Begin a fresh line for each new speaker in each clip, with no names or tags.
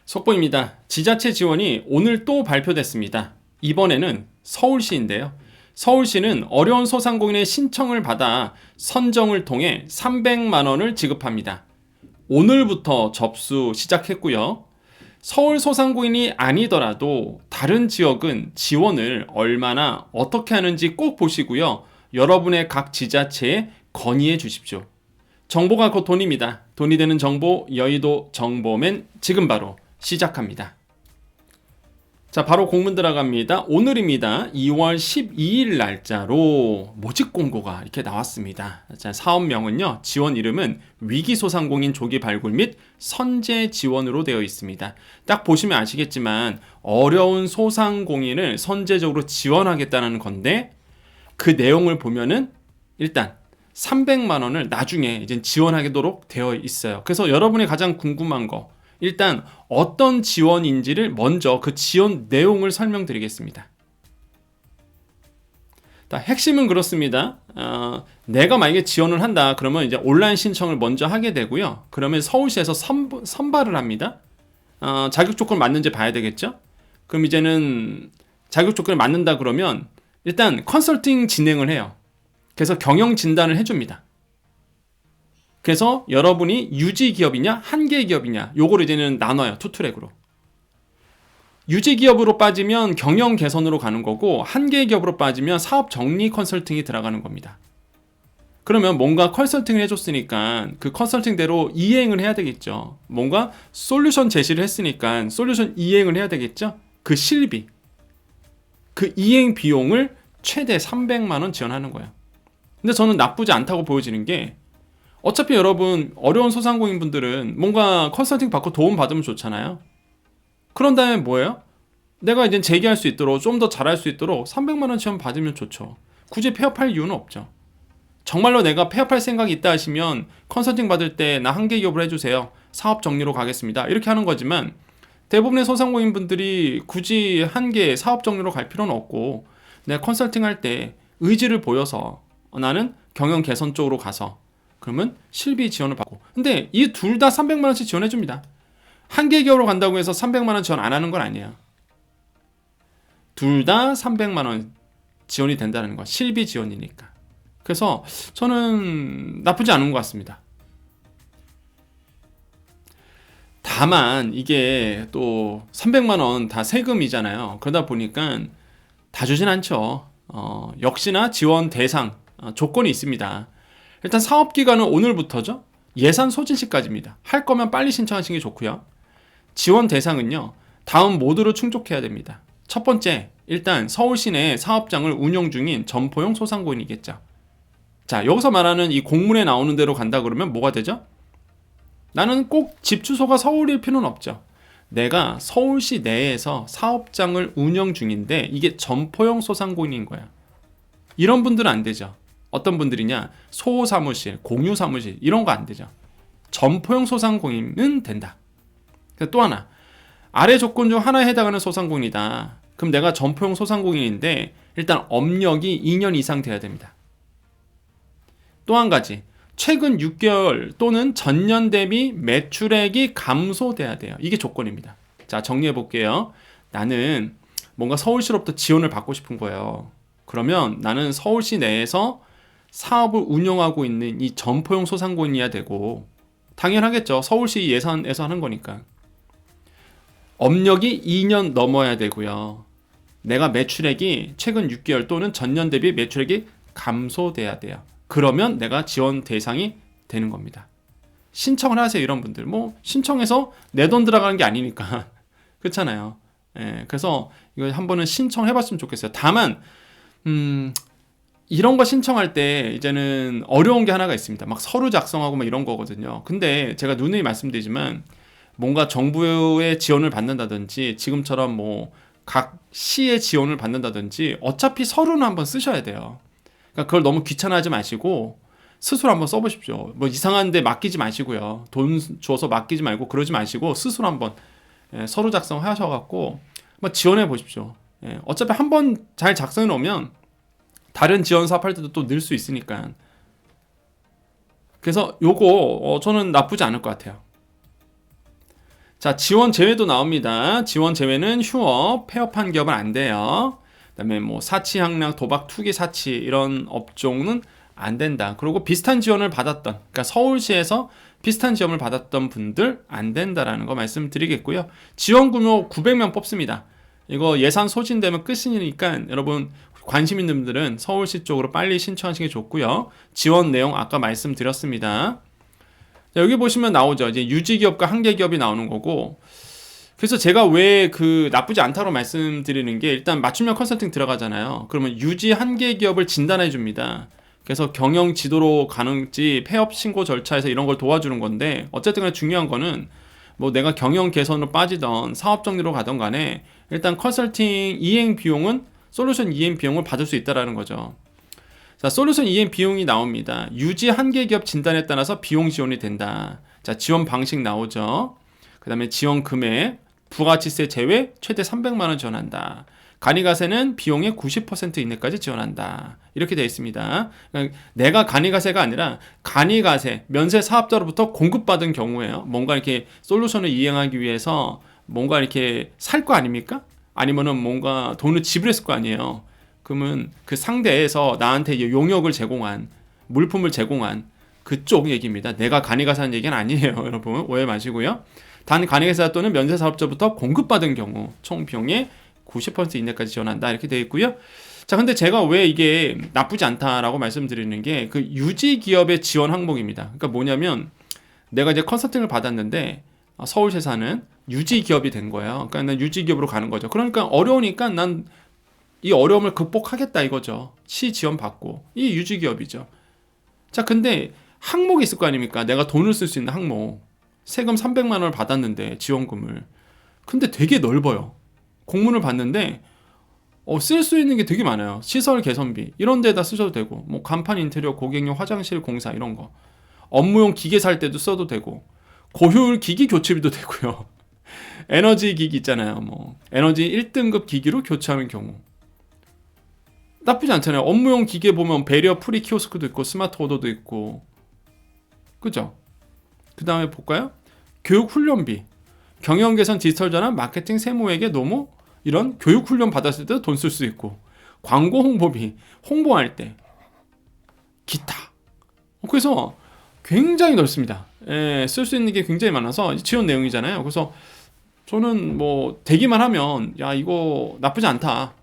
속보입니다. 지자체 지원이 오늘 또 발표됐습니다. 이번에는 서울시인데요. 서울시는 어려운 소상공인의 신청을 받아 선정을 통해 300만 원을 지급합니다. 오늘부터 접수 시작했고요. 서울 소상공인이 아니더라도 다른 지역은 지원을 얼마나 어떻게 하는지 꼭 보시고요. 여러분의 각 지자체에 건의해 주십시오. 정보가 곧 돈입니다. 돈이 되는 정보, 여의도 정보맨 지금 바로 시작합니다. 자, 바로 공문 들어갑니다. 오늘입니다. 2월 12일 날짜로 모집 공고가 이렇게 나왔습니다. 자, 사업명은요, 지원 이름은 위기소상공인 조기 발굴 및 선제 지원으로 되어 있습니다. 딱 보시면 아시겠지만 어려운 소상공인을 선제적으로 지원하겠다는 건데, 그 내용을 보면은 일단 300만 원을 나중에 이제 지원하도록 되어 있어요. 그래서 여러분이 가장 궁금한 거, 일단 어떤 지원인지를 먼저 그 지원 내용을 설명드리겠습니다. 핵심은 그렇습니다. 내가 만약에 지원을 한다 그러면 이제 온라인 신청을 먼저 하게 되고요. 그러면 서울시에서 선발을 합니다. 자격 조건을 맞는지 봐야 되겠죠. 그럼 이제는 자격 조건을 맞는다 그러면 일단 컨설팅 진행을 해요. 그래서 경영 진단을 해줍니다. 그래서 여러분이 유지 기업이냐 한계 기업이냐 요거를 이제는 나눠요. 투트랙으로. 유지 기업으로 빠지면 경영 개선으로 가는 거고, 한계 기업으로 빠지면 사업 정리 컨설팅이 들어가는 겁니다. 그러면 뭔가 컨설팅을 해줬으니까 그 컨설팅대로 이행을 해야 되겠죠. 뭔가 솔루션 제시를 했으니까 솔루션 이행을 해야 되겠죠. 그 실비, 그 이행 비용을 최대 300만 원 지원하는 거예요. 근데 저는 나쁘지 않다고 보여지는 게, 어차피 여러분 어려운 소상공인 분들은 뭔가 컨설팅 받고 도움 받으면 좋잖아요. 그런 다음에 뭐예요? 내가 이제 재기할 수 있도록, 좀 더 잘할 수 있도록 300만 원 지원 받으면 좋죠. 굳이 폐업할 이유는 없죠. 정말로 내가 폐업할 생각이 있다 하시면 컨설팅 받을 때 나 한계 기업을 해주세요. 사업 정리로 가겠습니다. 이렇게 하는 거지만, 대부분의 소상공인 분들이 굳이 한계 사업 정리로 갈 필요는 없고, 내가 컨설팅 할 때 의지를 보여서 나는 경영 개선 쪽으로 가서 그러면 실비 지원을 받고, 근데 이 둘 다 300만 원씩 지원해 줍니다. 한계 기업으로 간다고 해서 300만 원 지원 안 하는 건 아니에요. 둘 다 300만 원 지원이 된다는 거, 실비 지원이니까. 그래서 저는 나쁘지 않은 것 같습니다. 다만 이게 또 300만 원 다 세금이잖아요. 그러다 보니까 다 주진 않죠. 역시나 지원 대상 조건이 있습니다. 일단 사업기간은 오늘부터죠. 예산 소진 시까지입니다. 할 거면 빨리 신청하시는 게 좋고요. 지원 대상은요, 다음 모두를 충족해야 됩니다. 첫 번째, 일단 서울시 내 사업장을 운영 중인 점포용 소상공인이겠죠. 자, 여기서 말하는 이 공문에 나오는 대로 간다 그러면 뭐가 되죠? 나는 꼭 집 주소가 서울일 필요는 없죠. 내가 서울시 내에서 사업장을 운영 중인데 이게 점포용 소상공인인 거야. 이런 분들은 안 되죠. 어떤 분들이냐, 소사무실, 공유사무실 이런 거 안 되죠. 점포용 소상공인은 된다. 또 하나, 아래 조건 중 하나에 해당하는 소상공인이다. 그럼 내가 점포용 소상공인인데 일단 업력이 2년 이상 돼야 됩니다. 또 한 가지, 최근 6개월 또는 전년 대비 매출액이 감소돼야 돼요. 이게 조건입니다. 자, 정리해 볼게요. 나는 뭔가 서울시로부터 지원을 받고 싶은 거예요. 그러면 나는 서울시 내에서 사업을 운영하고 있는 이 점포용 소상공인이어야 되고, 당연하겠죠. 서울시 예산에서 하는 거니까. 업력이 2년 넘어야 되고요. 내가 매출액이 최근 6개월 또는 전년 대비 매출액이 감소돼야 돼요. 그러면 내가 지원 대상이 되는 겁니다. 신청을 하세요. 이런 분들 뭐 신청해서 내 돈 들어가는 게 아니니까 그렇잖아요. 그래서 이거 한번은 신청해 봤으면 좋겠어요. 다만 이런 거 신청할 때 이제는 어려운 게 하나가 있습니다. 막 서류 작성하고 막 이런 거거든요. 근데 제가 누누이 말씀드리지만, 뭔가 정부의 지원을 받는다든지 지금처럼 뭐 각 시의 지원을 받는다든지 어차피 서류는 한번 쓰셔야 돼요. 그러니까 그걸 너무 귀찮아하지 마시고 스스로 한번 써보십시오. 뭐 이상한 데 맡기지 마시고요. 돈 줘서 맡기지 말고 그러지 마시고 스스로 한번 서류 작성하셔갖고 뭐 지원해 보십시오. 어차피 한번 잘 작성해 놓으면 다른 지원 사업할 때도 또 늘 수 있으니까. 그래서 요거 저는 나쁘지 않을 것 같아요. 자, 지원 제외도 나옵니다. 지원 제외는 휴업, 폐업한 기업은 안 돼요. 그다음에 뭐 사치 향락, 도박, 투기, 사치 이런 업종은 안 된다. 그리고 비슷한 지원을 받았던, 그러니까 서울시에서 비슷한 지원을 받았던 분들 안 된다라는 거 말씀드리겠고요. 지원 규모 900명 뽑습니다. 이거 예산 소진되면 끝이니까 여러분 관심 있는 분들은 서울시 쪽으로 빨리 신청하시는 게 좋고요. 지원 내용 아까 말씀드렸습니다. 자, 여기 보시면 나오죠. 이제 유지기업과 한계기업이 나오는 거고. 그래서 제가 왜 그 나쁘지 않다고 말씀드리는 게 일단 맞춤형 컨설팅 들어가잖아요. 그러면 유지 한계기업을 진단해 줍니다. 그래서 경영 지도로 가는지 폐업 신고 절차에서 이런 걸 도와주는 건데 어쨌든 간에 중요한 거는 뭐 내가 경영 개선으로 빠지던 사업 정리로 가던 간에 일단 컨설팅 이행 비용은 솔루션 이행 비용을 받을 수 있다라는 거죠. 자, 솔루션 이행 비용이 나옵니다. 유지 한계 기업 진단에 따라서 비용 지원이 된다. 자, 지원 방식 나오죠. 그 다음에 지원 금액, 부가치세 제외 최대 300만 원 지원한다. 간이가세는 비용의 90% 이내까지 지원한다. 이렇게 되어 있습니다. 그러니까 내가 간이가세가 아니라 간이가세, 면세 사업자로부터 공급받은 경우에요. 뭔가 이렇게 솔루션을 이행하기 위해서 뭔가 이렇게 살 거 아닙니까? 아니면은 뭔가 돈을 지불했을 거 아니에요. 그러면 그 상대에서 나한테 용역을 제공한, 물품을 제공한 그쪽 얘기입니다. 내가 간이가세 하는 얘기는 아니에요. 여러분 오해 마시고요. 단 간이가세 또는 면세 사업자부터 공급받은 경우 총 비용의 90% 이내까지 지원한다 이렇게 되어 있고요. 자, 근데 제가 왜 이게 나쁘지 않다라고 말씀드리는 게 그 유지 기업의 지원 항목입니다. 그러니까 뭐냐면 내가 이제 컨설팅을 받았는데 서울시 사는 유지 기업이 된 거예요. 그러니까 난 유지 기업으로 가는 거죠. 그러니까 어려우니까 난 이 어려움을 극복하겠다 이거죠. 시 지원 받고 이 유지 기업이죠. 자, 근데 항목이 있을 거 아닙니까? 내가 돈을 쓸 수 있는 항목. 세금 300만 원을 받았는데 지원금을. 근데 되게 넓어요. 공문을 봤는데 쓸 수 있는 게 되게 많아요. 시설 개선비 이런 데다 쓰셔도 되고 뭐 간판 인테리어 고객용 화장실 공사 이런 거 업무용 기계 살 때도 써도 되고 고효율 기기 교체비도 되고요. 에너지 기기 있잖아요. 뭐 에너지 1등급 기기로 교체하는 경우 나쁘지 않잖아요. 업무용 기계 보면 배리어 프리 키오스크도 있고 스마트 오더도 있고 그죠? 그 다음에 볼까요? 교육 훈련비 경영 개선 디지털 전환 마케팅 세무에게 너무 이런 교육 훈련 받았을 때도 돈 쓸 수 있고 광고 홍보비 홍보할 때 기타 그래서 굉장히 넓습니다. 쓸 수 있는 게 굉장히 많아서 지원 내용이잖아요. 그래서 저는 뭐 되기만 하면 야 이거 나쁘지 않다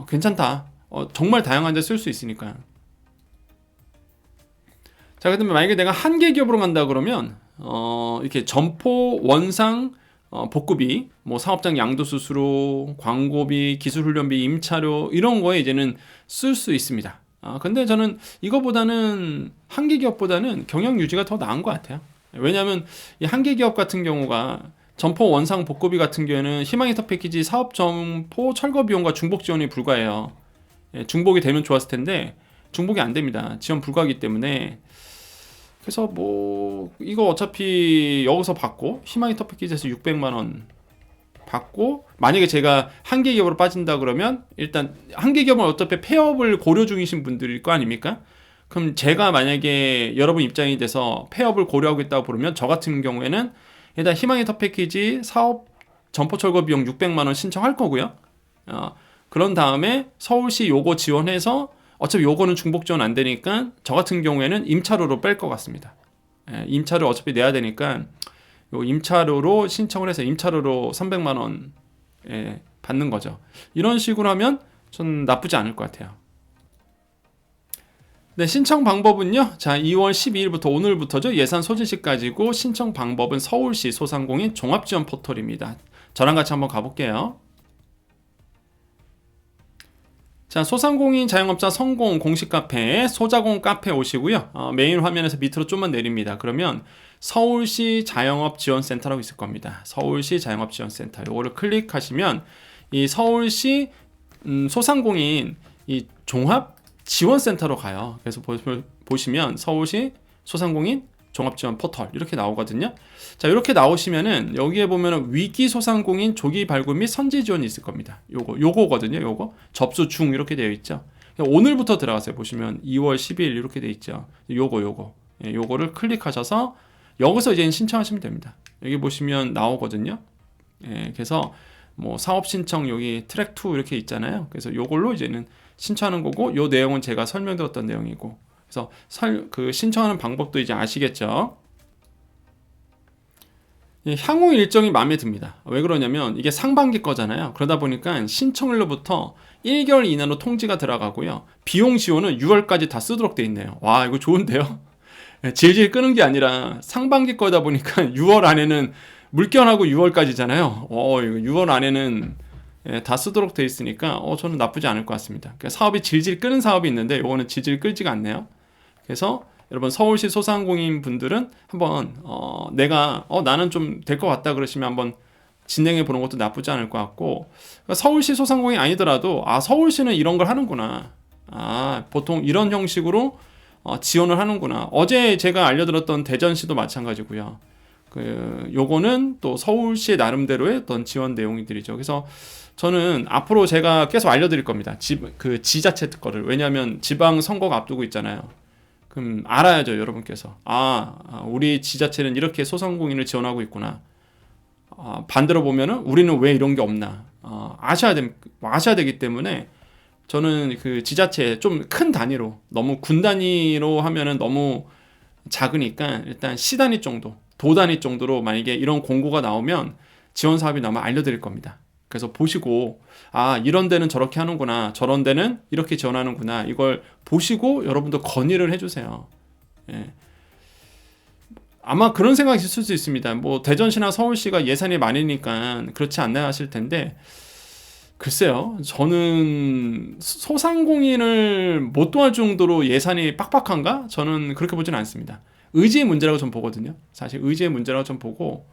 괜찮다 정말 다양한 데 쓸 수 있으니까. 자, 그다음에 만약에 내가 한계 기업으로 간다 그러면 이렇게 점포 원상 복구비, 뭐 사업장 양도수수료, 광고비, 기술훈련비, 임차료 이런 거에 이제는 쓸 수 있습니다. 근데 저는 이거보다는 한계 기업보다는 경영 유지가 더 나은 것 같아요. 왜냐하면 이 한계 기업 같은 경우가 점포 원상 복구비 같은 경우에는 희망인터 패키지 사업 점포 철거 비용과 중복 지원이 불가해요. 중복이 되면 좋았을 텐데 중복이 안 됩니다. 지원 불가하기 때문에. 그래서 뭐 이거 어차피 여기서 받고 희망인터 패키지에서 600만 원 받고 만약에 제가 한계 기업으로 빠진다 그러면 일단 한계 기업은 어차피 폐업을 고려 중이신 분들일 거 아닙니까? 그럼 제가 만약에 여러분 입장이 돼서 폐업을 고려하고 있다고 부르면 저 같은 경우에는 일단 희망인터 패키지 사업 점포 철거 비용 600만 원 신청할 거고요. 그런 다음에 서울시 요거 지원해서 어차피 요거는 중복 지원 안 되니까 저 같은 경우에는 임차료로 뺄 것 같습니다. 임차료 어차피 내야 되니까 요 임차료로 신청을 해서 임차료로 300만 원 받는 거죠. 이런 식으로 하면 전 나쁘지 않을 것 같아요. 네, 신청 방법은요. 자, 2월 12일부터 오늘부터죠. 예산 소진시까지고 신청 방법은 서울시 소상공인 종합지원 포털입니다. 저랑 같이 한번 가볼게요. 자, 소상공인 자영업자 성공 공식 카페 소자공 카페 오시고요. 메인 화면에서 밑으로 좀만 내립니다. 그러면 서울시 자영업지원센터라고 있을 겁니다. 서울시 자영업지원센터 요거를 클릭하시면 이 서울시 소상공인 이 종합지원센터로 가요. 그래서 보시면 서울시 소상공인 종합지원 포털 이렇게 나오거든요. 자, 이렇게 나오시면은 여기에 보면은 위기 소상공인 조기 발굴 및 선제 지원이 있을 겁니다. 요거거든요. 요거 접수 중 이렇게 되어 있죠. 오늘부터 들어가세요. 보시면 2월 10일 이렇게 되어 있죠. 요거를 클릭하셔서 여기서 이제 신청하시면 됩니다. 여기 보시면 나오거든요. 예, 그래서 뭐 사업 신청 여기 트랙 2 이렇게 있잖아요. 그래서 요걸로 이제는 신청하는 거고, 요 내용은 제가 설명드렸던 내용이고, 그래서 그 신청하는 방법도 이제 아시겠죠? 예, 향후 일정이 마음에 듭니다. 왜 그러냐면 이게 상반기 거잖아요. 그러다 보니까 신청일로부터 1개월 이내로 통지가 들어가고요. 비용 지원은 6월까지 다 쓰도록 돼 있네요. 와, 이거 좋은데요? 예, 질질 끄는 게 아니라 상반기 거다 보니까 6월 안에는 물견하고 6월까지잖아요. 이거 6월 안에는 예, 다 쓰도록 돼 있으니까 저는 나쁘지 않을 것 같습니다. 그러니까 사업이 질질 끄는 사업이 있는데 이거는 질질 끌지가 않네요. 그래서 여러분 서울시 소상공인 분들은 한번 내가 나는 좀 될 것 같다 그러시면 한번 진행해 보는 것도 나쁘지 않을 것 같고, 그러니까 서울시 소상공인이 아니더라도 서울시는 이런 걸 하는구나, 보통 이런 형식으로 지원을 하는구나. 어제 제가 알려드렸던 대전시도 마찬가지고요. 요거는 또 서울시의 나름대로의 어떤 지원 내용들이죠. 그래서 저는 앞으로 제가 계속 알려드릴 겁니다. 그 지자체 거를. 왜냐하면 지방 선거가 앞두고 있잖아요. 그럼 알아야죠, 여러분께서. 우리 지자체는 이렇게 소상공인을 지원하고 있구나. 반대로 보면은 우리는 왜 이런 게 없나. 아셔야 되기 때문에 저는 그 지자체 좀 큰 단위로, 너무 군 단위로 하면은 너무 작으니까 일단 시 단위 정도, 도 단위 정도로 만약에 이런 공고가 나오면 지원 사업이 나오면 알려드릴 겁니다. 그래서 보시고 이런 데는 저렇게 하는구나, 저런 데는 이렇게 지원하는구나, 이걸 보시고 여러분도 건의를 해주세요. 예. 아마 그런 생각이 있을 수도 있습니다. 뭐 대전시나 서울시가 예산이 많으니까 그렇지 않나 하실 텐데, 글쎄요, 저는 소상공인을 못 도와줄 정도로 예산이 빡빡한가? 저는 그렇게 보지는 않습니다. 의지의 문제라고 전 보거든요. 사실 의지의 문제라고 전 보고,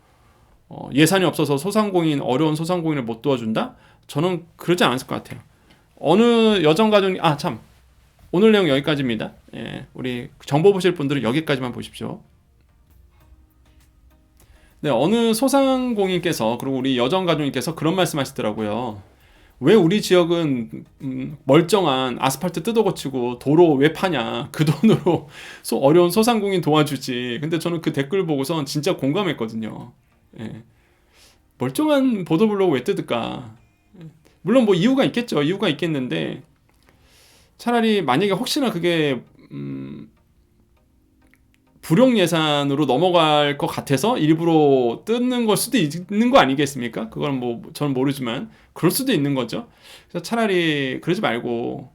예산이 없어서 어려운 소상공인을 못 도와준다? 저는 그러지 않았을 것 같아요. 어느 여정가족이 참, 오늘 내용 여기까지입니다. 예, 우리 정보 보실 분들은 여기까지만 보십시오. 네, 어느 소상공인께서, 그리고 우리 여정가족님께서 그런 말씀 하시더라고요. 왜 우리 지역은 멀쩡한 아스팔트 뜯어고치고 도로 왜 파냐, 그 돈으로 어려운 소상공인 도와주지. 근데 저는 그 댓글 보고선 진짜 공감했거든요. 예. 멀쩡한 보도블록을 왜 뜯을까? 물론 뭐 이유가 있겠죠. 이유가 있겠는데, 차라리 만약에 혹시나 그게 불용 예산으로 넘어갈 것 같아서 일부러 뜯는 걸 수도 있는 거 아니겠습니까? 그건 뭐 저는 모르지만 그럴 수도 있는 거죠. 그래서 차라리 그러지 말고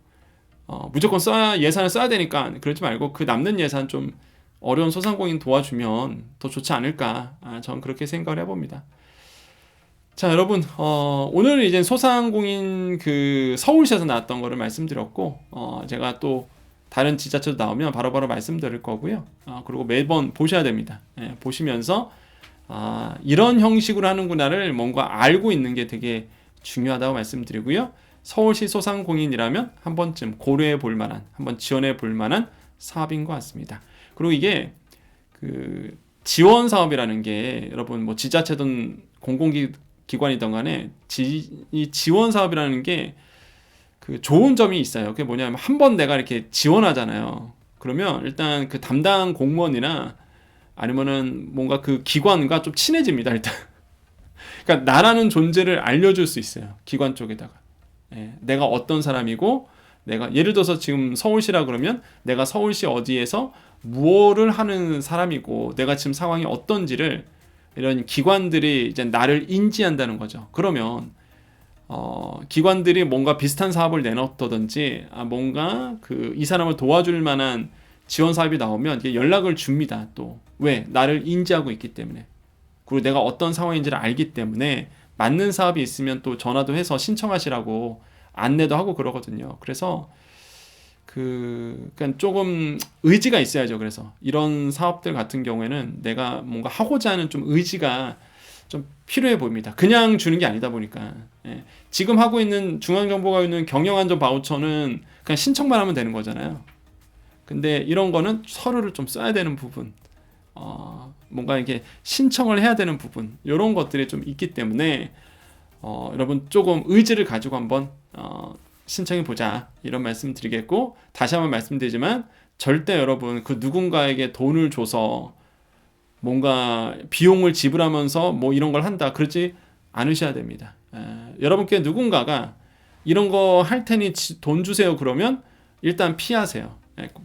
무조건 예산을 써야 되니까 그러지 말고 그 남는 예산 좀 어려운 소상공인 도와주면 더 좋지 않을까, 저는 그렇게 생각을 해봅니다. 자, 여러분, 오늘 이제 소상공인 그 서울시에서 나왔던 거를 말씀드렸고, 제가 또 다른 지자체도 나오면 바로바로 말씀드릴 거고요. 그리고 매번 보셔야 됩니다. 예, 보시면서 이런 형식으로 하는구나를 뭔가 알고 있는 게 되게 중요하다고 말씀드리고요. 서울시 소상공인이라면 한 번쯤 고려해 볼 만한, 한번 지원해 볼 만한 사업인 것 같습니다. 그리고 이게 그 지원 사업이라는 게 여러분 뭐 지자체든 공공기관이든 간에 이 지원 사업이라는 게 그 좋은 점이 있어요. 그게 뭐냐면 한 번 내가 이렇게 지원하잖아요. 그러면 일단 그 담당 공무원이나 아니면은 뭔가 그 기관과 좀 친해집니다, 일단. 그러니까 나라는 존재를 알려줄 수 있어요, 기관 쪽에다가. 예, 내가 어떤 사람이고, 내가 예를 들어서 지금 서울시라 그러면 내가 서울시 어디에서 무엇을 하는 사람이고, 내가 지금 상황이 어떤지를 이런 기관들이 이제 나를 인지한다는 거죠. 그러면 기관들이 뭔가 비슷한 사업을 내놓던지, 뭔가 이 사람을 도와줄 만한 지원 사업이 나오면 이게 연락을 줍니다. 또 왜? 나를 인지하고 있기 때문에, 그리고 내가 어떤 상황인지를 알기 때문에 맞는 사업이 있으면 또 전화도 해서 신청하시라고 안내도 하고 그러거든요. 그래서 그러니까 조금 의지가 있어야죠. 그래서 이런 사업들 같은 경우에는 내가 뭔가 하고자 하는 좀 의지가 좀 필요해 보입니다. 그냥 주는 게 아니다 보니까. 예. 지금 하고 있는 중앙정부가 있는 경영안전 바우처는 그냥 신청만 하면 되는 거잖아요. 근데 이런 거는 서류를 좀 써야 되는 부분, 뭔가 이렇게 신청을 해야 되는 부분, 이런 것들이 좀 있기 때문에 여러분 조금 의지를 가지고 한번 신청해 보자, 이런 말씀 드리겠고, 다시 한번 말씀드리지만 절대 여러분 그 누군가에게 돈을 줘서 뭔가 비용을 지불하면서 뭐 이런 걸 한다 그러지 않으셔야 됩니다. 여러분께 누군가가 이런 거 할 테니 돈 주세요 그러면 일단 피하세요.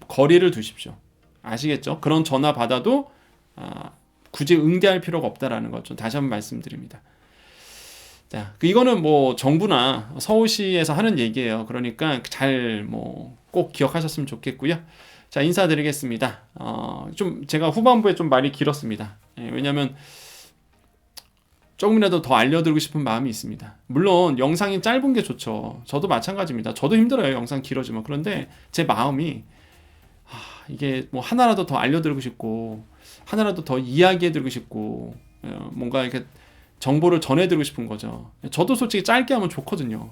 거리를 두십시오. 아시겠죠? 그런 전화 받아도 굳이 응대할 필요가 없다라는 것 좀 다시 한번 말씀드립니다. 자, 이거는 뭐 정부나 서울시에서 하는 얘기예요. 그러니까 잘 뭐 꼭 기억하셨으면 좋겠고요. 자, 인사드리겠습니다. 좀 제가 후반부에 좀 말이 길었습니다. 왜냐면 조금이라도 더 알려드리고 싶은 마음이 있습니다. 물론 영상이 짧은 게 좋죠. 저도 마찬가지입니다. 저도 힘들어요. 영상 길어지면. 그런데 제 마음이 이게 뭐 하나라도 더 알려드리고 싶고 하나라도 더 이야기해드리고 싶고 뭔가 이렇게 정보를 전해드리고 싶은 거죠. 저도 솔직히 짧게 하면 좋거든요.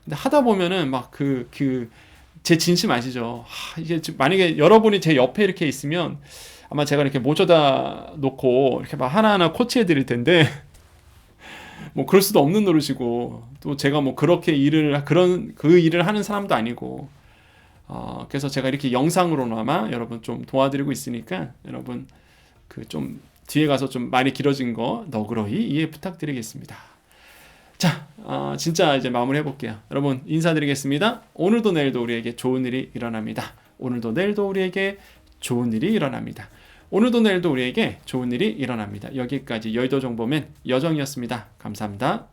근데 하다 보면은 막 제 진심 아시죠? 이게 만약에 여러분이 제 옆에 이렇게 있으면 아마 제가 이렇게 모셔다 놓고 이렇게 막 하나하나 코치해 드릴 텐데 뭐 그럴 수도 없는 노릇이고 또 제가 뭐 그렇게 그 일을 하는 사람도 아니고 그래서 제가 이렇게 영상으로나마 여러분 좀 도와드리고 있으니까 여러분 좀 뒤에 가서 좀 말이 길어진 거 너그러이 이해 부탁드리겠습니다. 자, 진짜 이제 마무리 해볼게요. 여러분 인사드리겠습니다. 오늘도 내일도 우리에게 좋은 일이 일어납니다. 오늘도 내일도 우리에게 좋은 일이 일어납니다. 오늘도 내일도 우리에게 좋은 일이 일어납니다. 여기까지 여의도 정보맨 여정이었습니다. 감사합니다.